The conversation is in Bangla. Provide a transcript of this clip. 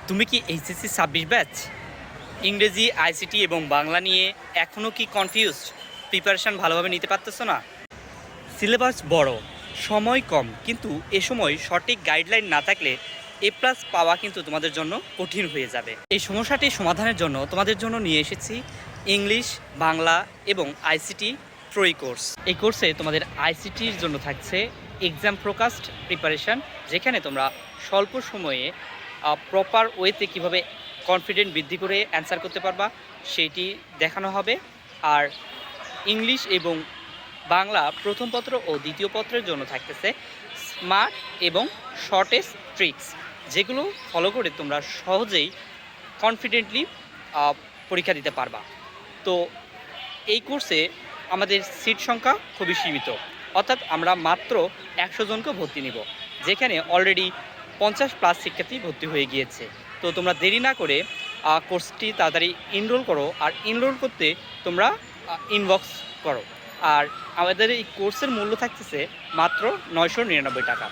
তুমি কি এইচএসসি ২৬ ব্যাচ? ইংরেজি, আইসিটি এবং বাংলা নিয়ে এখনও কি কনফিউজড? প্রিপারেশান ভালোভাবে নিতে পারতেছো না? সিলেবাস বড়, সময় কম, কিন্তু এ সময় সঠিক গাইডলাইন না থাকলে A+ পাওয়া কিন্তু তোমাদের জন্য কঠিন হয়ে যাবে। এই সমস্যাটি সমাধানের জন্য তোমাদের জন্য নিয়ে এসেছি ইংলিশ, বাংলা এবং আইসিটি ট্রয়ি কোর্স। এই কোর্সে তোমাদের আইসিটির জন্য থাকছে এক্সাম ফোকাসড প্রিপারেশান, যেখানে তোমরা স্বল্প সময়ে প্রপার ওয়েতে কীভাবে কনফিডেন্ট বৃদ্ধি করে অ্যান্সার করতে পারবা সেটি দেখানো হবে। আর ইংলিশ এবং বাংলা প্রথম পত্র ও দ্বিতীয় পত্রের জন্য থাকতেছে স্মার্ট এবং শর্টেস্ট ট্রিক্স, যেগুলো ফলো করে তোমরা সহজেই কনফিডেন্টলি পরীক্ষা দিতে পারবা। তো এই কোর্সে আমাদের সিট সংখ্যা খুবই সীমিত, অর্থাৎ আমরা মাত্র ১০০ জনকে ভর্তি নিব, যেখানে অলরেডি 50+ শিক্ষার্থী ভর্তি হয়ে গিয়েছে। তো তোমরা দেরি না করে কোর্সটি তাড়াতাড়ি এনরোল করো, আর এনরোল করতে তোমরা ইনবক্স করো। আর আমাদের এই কোর্সের মূল্য থাকতেছে মাত্র ৯৯৯ টাকা।